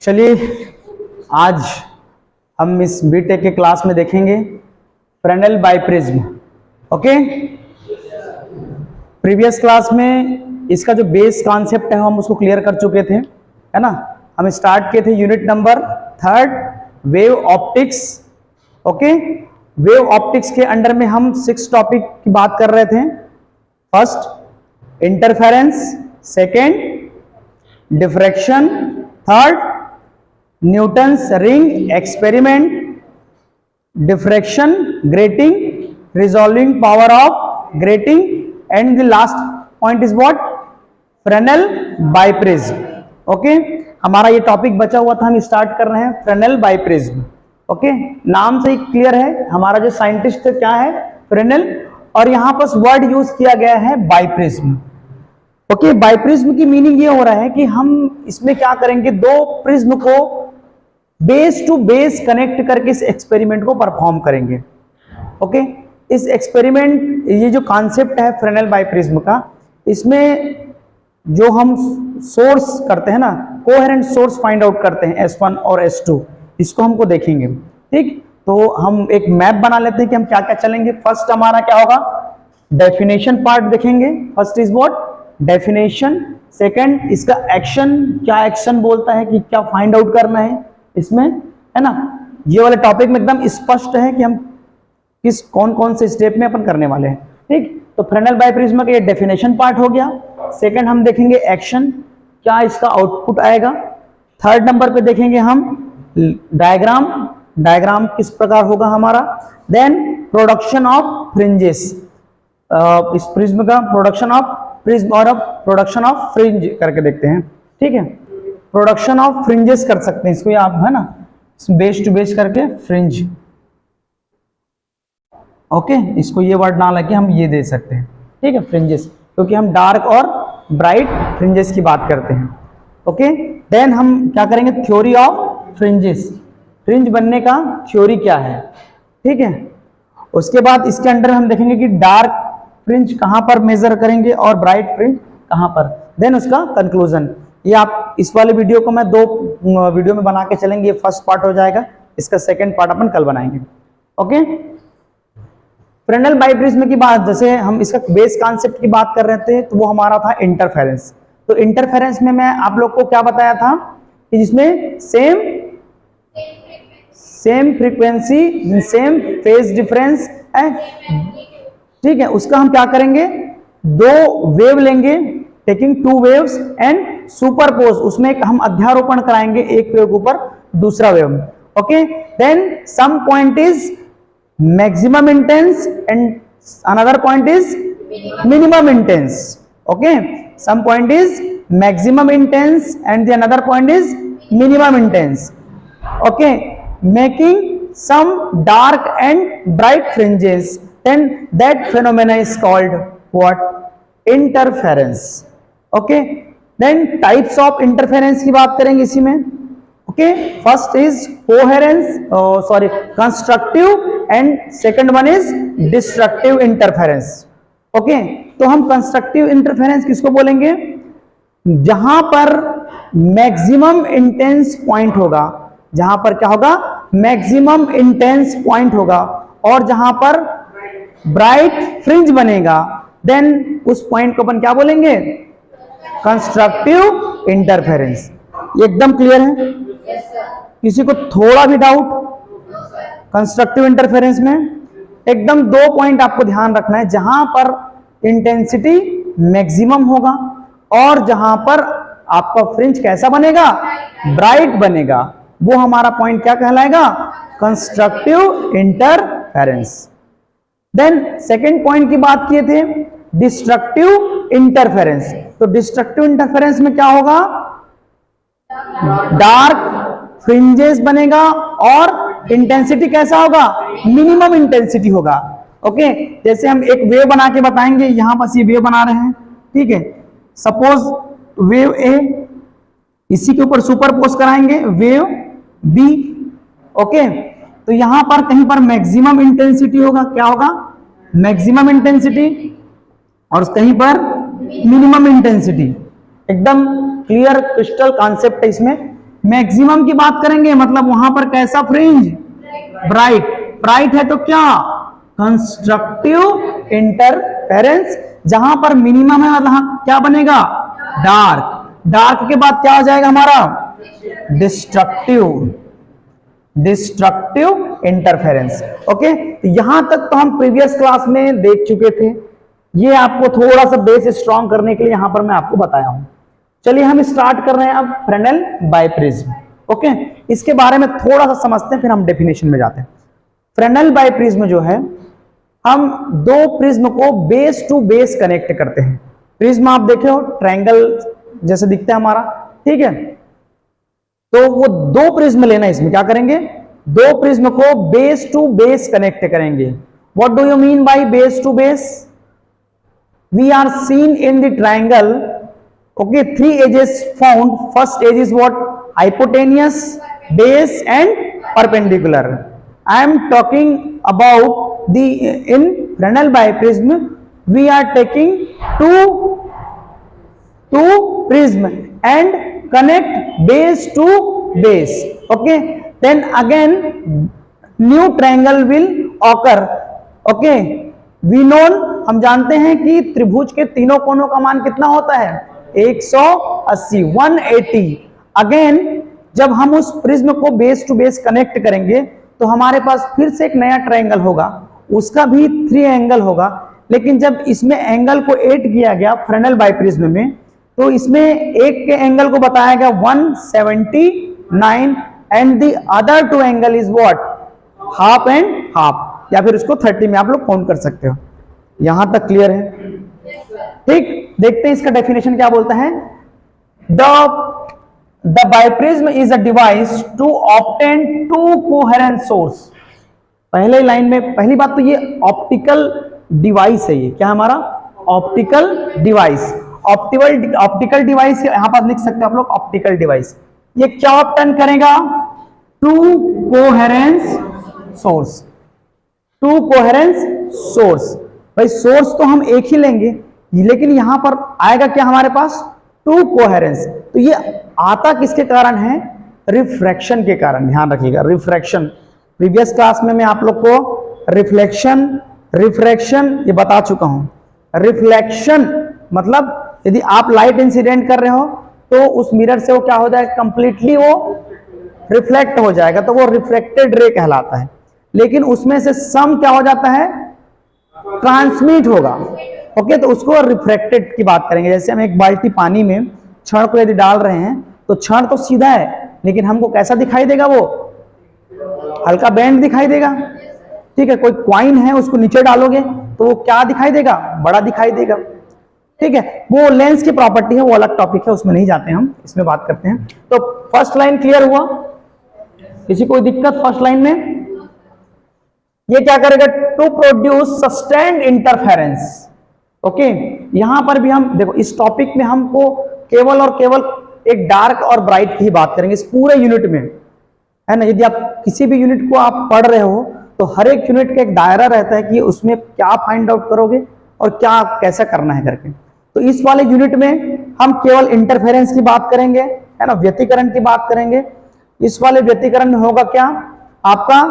चलिए आज हम इस बीटेक के क्लास में देखेंगे Fresnel biprism. Okay, previous class में इसका जो बेस कॉन्सेप्ट है हम उसको क्लियर कर चुके थे, है ना। हम स्टार्ट किए थे unit number 3 wave optics. Okay, wave optics के अंडर में हम 6 टॉपिक की बात कर रहे थे। First interference, second diffraction, third Newton's ring experiment, diffraction, grating, resolving power of grating, and the last point is what, Fresnel biprism. Okay, हमारा ये टॉपिक बचा हुआ था, हम स्टार्ट कर रहे हैं फ्रेनेल बाइप्रिज्म। ओके, नाम से ही क्लियर है हमारा जो साइंटिस्ट क्या है, फ्रेनेल, और यहां पर वर्ड यूज किया गया है बाइप्रिज्म। ओके, बाइप्रिज्म की मीनिंग ये हो रहा है कि हम इसमें क्या करेंगे, दो प्रिज्म को बेस टू बेस कनेक्ट करके इस एक्सपेरिमेंट को परफॉर्म करेंगे। ओके, इस एक्सपेरिमेंट, ये जो कॉन्सेप्ट है फ्रेनेल बाइप्रिज्म का, इसमें जो हम सोर्स करते हैं ना, कोहेरेंट सोर्स फाइंड आउट करते हैं S1 और S2, इसको हमको देखेंगे। ठीक, तो हम एक मैप बना लेते हैं कि हम क्या क्या चलेंगे। फर्स्ट हमारा क्या होगा, डेफिनेशन पार्ट देखेंगे। First is what, definition. Second इसका एक्शन, क्या एक्शन बोलता है कि क्या फाइंड आउट करना है इसमें, है ना। ये वाले टॉपिक में एकदम स्पष्ट है कि हम किस कौन कौन से स्टेप में अपन करने वाले हैं। ठीक, तो फ्रेनेल बाइप्रिज्म का ये डेफिनेशन पार्ट हो गया। सेकंड हम देखेंगे एक्शन, क्या इसका आउटपुट आएगा। थर्ड नंबर पे देखेंगे हम डायग्राम, डायग्राम किस प्रकार होगा हमारा। देन प्रोडक्शन ऑफ फ्रिंजेस, इस प्रिज्म का प्रोडक्शन ऑफ प्रिज्म और प्रोडक्शन ऑफ फ्रिंज करके देखते हैं। ठीक है, प्रोडक्शन ऑफ फ्रिंजेस कर सकते हैं इसको, ये आप, है ना, बेस टू बेस करके फ्रिंज। ओके, इसको ये वर्ड ना लगे हम ये दे सकते हैं। ठीक है, फ्रिंजेस, क्योंकि हम डार्क और ब्राइट फ्रिंजेस की बात करते हैं। ओके, देन हम क्या करेंगे, थ्योरी ऑफ फ्रिंजेस, फ्रिंज बनने का थ्योरी क्या है। ठीक है, उसके बाद इसके अंदर हम देखेंगे कि डार्क फ्रिंज कहां पर मेजर करेंगे और ब्राइट फ्रिंज कहां पर। देन उसका कंक्लूजन, ये आप इस वाले वीडियो को मैं 2 वीडियो में बना के चलेंगे। ये फर्स्ट पार्ट हो जाएगा, इसका सेकंड पार्ट अपन कल बनाएंगे। ओके, फ्रेनेल बाइप्रिज्म की बात, जैसे हम इसका बेस कॉन्सेप्ट की बात कर रहे थे, तो वो हमारा था इंटरफेरेंस। तो इंटरफेरेंस में मैं आप लोग को क्या बताया था कि जिसमें same frequency, same phase difference है। ठीक है, उसका हम क्या करेंगे, 2 वेव लेंगे, टेकिंग 2 वेव्स एंड सुपरपोज, उसमें हम अध्यारोपण कराएंगे एक वेव के ऊपर दूसरा wave. Okay, then some point is maximum intense and another point is minimum intense. Okay, some point is maximum intense and the another point is minimum intense. Okay, making some dark and bright fringes, then that phenomena is called what, interference. Okay, then types of interference की बात करेंगे इसी में। Okay, first is coherence, constructive, and second one is destructive interference. Okay, तो हम constructive interference किसको बोलेंगे, जहां पर मैक्सिमम इंटेंस पॉइंट होगा, जहां पर क्या होगा, मैक्सिमम इंटेंस पॉइंट होगा, और जहां पर ब्राइट फ्रिंज बनेगा, देन उस पॉइंट को अपन क्या बोलेंगे, कंस्ट्रक्टिव इंटरफेरेंस। ये एकदम क्लियर है, किसी को थोड़ा भी डाउट कंस्ट्रक्टिव इंटरफेरेंस में? एकदम 2 पॉइंट आपको ध्यान रखना है, जहां पर इंटेंसिटी मैक्सिमम होगा और जहां पर आपका फ्रिंज कैसा बनेगा, ब्राइट बनेगा, वो हमारा पॉइंट क्या कहलाएगा, constructive interference. Then second point की बात किए थे, डिस्ट्रक्टिव इंटरफेरेंस। तो डिस्ट्रक्टिव इंटरफेरेंस में क्या होगा, डार्क फ्रिंजेस बनेगा और इंटेंसिटी कैसा होगा, मिनिमम इंटेंसिटी होगा। ओके, जैसे हम एक वेव बना के बताएंगे, यहां पर ये वेव बना रहे हैं। ठीक है, सपोज वेव ए, इसी के ऊपर सुपरपोज कराएंगे वेव बी। ओके, तो यहां पर कहीं पर मैक्सिमम इंटेंसिटी होगा, क्या होगा, मैक्सिमम इंटेंसिटी, और कहीं पर मिनिमम इंटेंसिटी। एकदम क्लियर क्रिस्टल कॉन्सेप्ट है इसमें। मैक्सिमम की बात करेंगे मतलब वहां पर कैसा फ्रिंज, ब्राइट, ब्राइट है तो क्या, कंस्ट्रक्टिव इंटरफेरेंस। जहां पर मिनिमम है मतलब क्या बनेगा, डार्क, डार्क के बाद क्या हो जाएगा हमारा, डिस्ट्रक्टिव, डिस्ट्रक्टिव इंटरफेरेंस। ओके, यहां तक तो हम प्रीवियस क्लास में देख चुके थे, ये आपको थोड़ा सा बेस स्ट्रांग करने के लिए यहां पर मैं आपको बताया हूं। चलिए हम स्टार्ट कर रहे हैं अब फ्रेनेल बाइप्रिज्म। ओके, इसके बारे में थोड़ा सा समझते हैं फिर हम डेफिनेशन में जाते हैं। फ्रेनेल बाइप्रिज्म जो है, हम दो प्रिज्म को बेस टू बेस कनेक्ट करते हैं। प्रिज्म आप देखे हो ट्रायंगल जैसे दिखता है हमारा, ठीक है, तो वो दो प्रिज्म लेना, इसमें क्या करेंगे, दो प्रिज्म को बेस टू बेस कनेक्ट करेंगे। What do you mean by base to base? We are seen in the triangle, okay, three edges found. First edge is what? Hypotenuse, base and perpendicular. I am talking about the in Fresnel biprism we are taking two prism and connect base to base. Okay, then again new triangle will occur. Okay, we know, हम जानते हैं कि त्रिभुज के तीनों कोनों का मान कितना होता है, 180, 180। अगेन जब हम उस प्रिज्म को बेस टू बेस कनेक्ट करेंगे तो हमारे पास फिर से एक नया ट्रायंगल होगा, उसका भी 3 एंगल होगा। लेकिन जब इसमें एंगल को ऐड किया गया फ्रेनेल बाइप्रिज्म में, तो इसमें एक के एंगल को बताया गया 179 and the other 2 angle is what, half and half, या फिर उसको 30 में आप लोग काउंट कर सकते हो। यहां तक क्लियर है? ठीक, देखते हैं इसका डेफिनेशन क्या बोलता है। The biprism is a device to obtain two coherent source. पहले लाइन में पहली बात तो ये ऑप्टिकल डिवाइस है, ये क्या हमारा ऑप्टिकल डिवाइस, ऑप्टिकल डिवाइस यहां पर लिख सकते हैं आप लोग, ऑप्टिकल डिवाइस। ये क्या ऑब्टेन करेगा, two coherence source, two coherence source. भाई सोर्स तो हम एक ही लेंगे, लेकिन यहां पर आएगा क्या हमारे पास, टू कोहेरेंस। तो ये आता किसके कारण है, रिफ्रैक्शन के कारण। ध्यान रखिएगा, रिफ्रैक्शन, प्रीवियस क्लास में मैं आप लोग को रिफ्लेक्शन, रिफ्रैक्शन ये बता चुका हूं। रिफ्लेक्शन मतलब यदि आप लाइट इंसिडेंट कर रहे हो तो उस मिरर से वो क्या हो जाएगा, कंप्लीटली वो रिफ्लेक्ट हो जाएगा, तो वो रिफ्रैक्टेड रे कहलाता है। लेकिन उसमें से सम क्या हो जाता है, ट्रांसमिट होगा। ओके, तो उसको रिफ्रैक्टेड की बात करेंगे। जैसे हम एक बाल्टी पानी में क्षण को यदि डाल रहे हैं तो क्षण तो सीधा है, लेकिन हमको कैसा दिखाई देगा, वो हल्का बैंड दिखाई देगा। ठीक है, कोई क्वाइन है उसको नीचे डालोगे तो वो क्या दिखाई देगा, बड़ा दिखाई देगा। ठीक है, वो लेंस की प्रॉपर्टी है, वो अलग टॉपिक है, उसमें नहीं जाते हैं हम, इसमें बात करते हैं। तो फर्स्ट लाइन क्लियर हुआ, किसी कोई दिक्कत फर्स्ट लाइन में? ये क्या करेगा, to produce sustained interference. Okay, यहां पर भी हम देखो, इस टॉपिक में हमको केवल और केवल एक डार्क और ब्राइट की ही बात करेंगे इस पूरे यूनिट में, है ना। यदि आप किसी भी यूनिट को आप पढ़ रहे हो तो हर एक यूनिट का एक दायरा रहता है कि उसमें क्या फाइंड आउट करोगे और क्या कैसा करना है करके। तो इस वाले यूनिट में हम केवल इंटरफेरेंस की बात करेंगे, है ना, व्यतिकरण की बात करेंगे। इस वाले व्यतिकरण में होगा क्या, आपका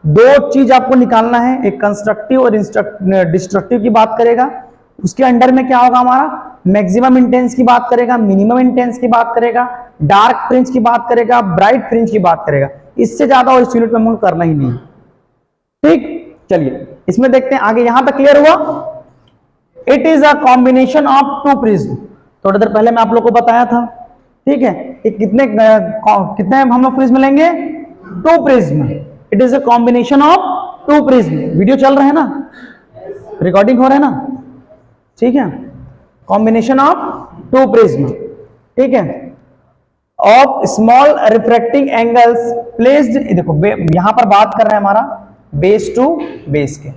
दो चीज आपको निकालना है, एक कंस्ट्रक्टिव और डिस्ट्रक्टिव की बात करेगा। उसके अंडर में क्या होगा हमारा, मैक्सिमम इंटेंस की बात करेगा, मिनिमम इंटेंस की बात करेगा, डार्क फ्रिंज की बात करेगा, ब्राइट फ्रिंज की बात करेगा। इससे ज्यादा और इस यूनिट में हमको करना ही नहीं। ठीक, चलिए इसमें देखते हैं आगे। यहां तक क्लियर हुआ? It is a combination of two prism, थोड़ी देर पहले मैं आप लोग को बताया था। ठीक है, कितने कितने हम लोग प्रिज्म लेंगे, two prism. It is a combination of two prism. Video चल रहे हैं ना, रिकॉर्डिंग हो रहा है ना, ठीक है। कॉम्बिनेशन ऑफ टू प्रिज्म, ठीक है, of small refracting angles placed, देखो यहां पर बात कर रहे हैं हमारा बेस टू बेस के।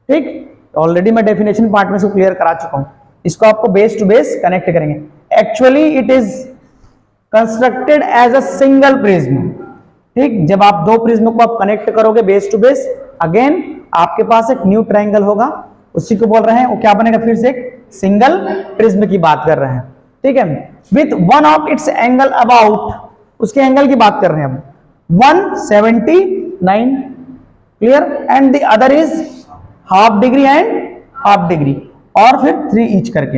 ठीक, ऑलरेडी मैं डेफिनेशन पार्ट में से क्लियर करा चुका हूं, इसको आपको बेस टू बेस कनेक्ट करेंगे। Actually it is constructed as a single prism. ठीक, जब आप दो प्रिज्म को आप कनेक्ट करोगे बेस टू बेस, अगेन आपके पास एक न्यू ट्रायंगल होगा, उसी को बोल रहे हैं वो क्या बनेगा, फिर से एक सिंगल प्रिज्म की बात कर रहे हैं। ठीक है, with one of its angle about उसके एंगल की बात कर रहे हैं हम, 179, clear, and the other is half degree and half degree, और फिर 3 ईच करके।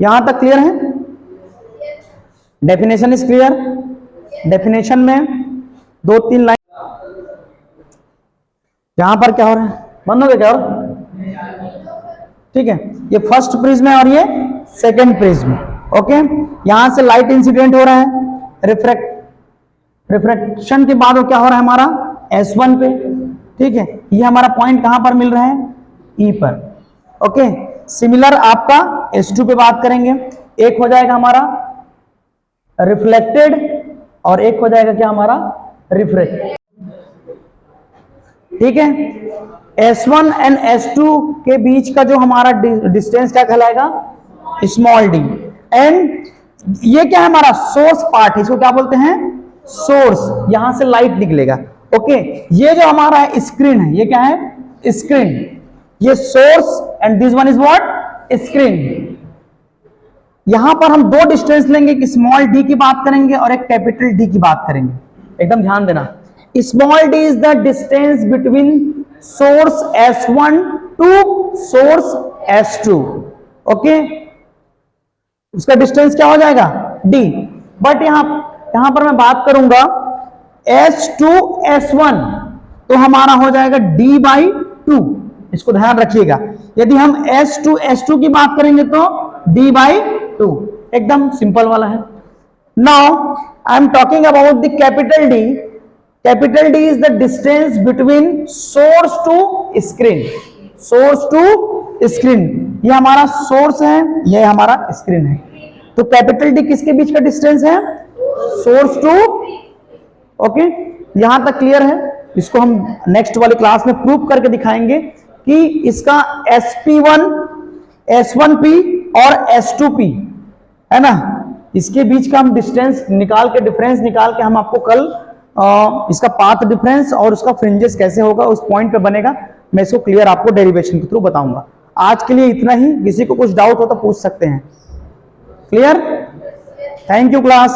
यहां तक क्लियर है? Definition is clear? डेफिनेशन में 2-3 लाइन, यहां पर क्या हो रहा है, बंद हो गया क्या? और ठीक है, ये फर्स्ट प्रिज्म है और ये सेकंड प्रिज्म, ओके। यहां से लाइट इंसिडेंट हो रहा है, रिफ्रैक्शन के बाद वो क्या हो रहा है हमारा S1 पे, ठीक है। ये हमारा पॉइंट कहां पर मिल रहा है? E पर, ओके। सिमिलर आपका S2 पे बात करेंगे, एक हो जाएगा हमारा रिफ्लेक्टेड और एक हो जाएगा क्या हमारा रिफ्रैक्ट, ठीक है। S1 एंड S2 के बीच का जो हमारा डिस्टेंस क्या कहलाएगा? Small D. एंड ये क्या है हमारा सोर्स पार्ट है, इसको क्या बोलते हैं? सोर्स। यहां से लाइट निकलेगा, ओके। ये जो हमारा है स्क्रीन है, ये क्या है? स्क्रीन। ये source and this one is what? Screen. यहां पर हम दो डिस्टेंस लेंगे, एक स्मॉल डी की बात करेंगे और एक कैपिटल डी की बात करेंगे, एकदम ध्यान देना। Small D is the distance between source S1 to source S2, okay. उसका डिस्टेंस क्या हो जाएगा? D। बट यहां पर मैं बात करूंगा S2 S1, तो हमारा हो जाएगा D/2, इसको ध्यान रखिएगा। यदि हम S2 S2 की बात करेंगे तो D/2, एकदम सिंपल वाला है। Now I am talking about the capital D। Capital D is the distance between source to screen, source to screen. ये हमारा सोर्स है, ये हमारा स्क्रीन है, तो कैपिटल D किसके बीच का डिस्टेंस है? Source to, okay. यहां तक क्लियर है? इसको हम नेक्स्ट वाली क्लास में प्रूव करके दिखाएंगे कि इसका SP1 S1P और S2P है ना, इसके बीच का हम डिस्टेंस निकाल के, डिफरेंस निकाल के हम आपको कल इसका पाथ डिफरेंस और उसका फ्रिंजेस कैसे होगा उस पॉइंट पे बनेगा, मैं इसको क्लियर आपको डेरिवेशन के थ्रू बताऊंगा। आज के लिए इतना ही, किसी को कुछ डाउट हो तो पूछ सकते हैं। क्लियर? Thank you class.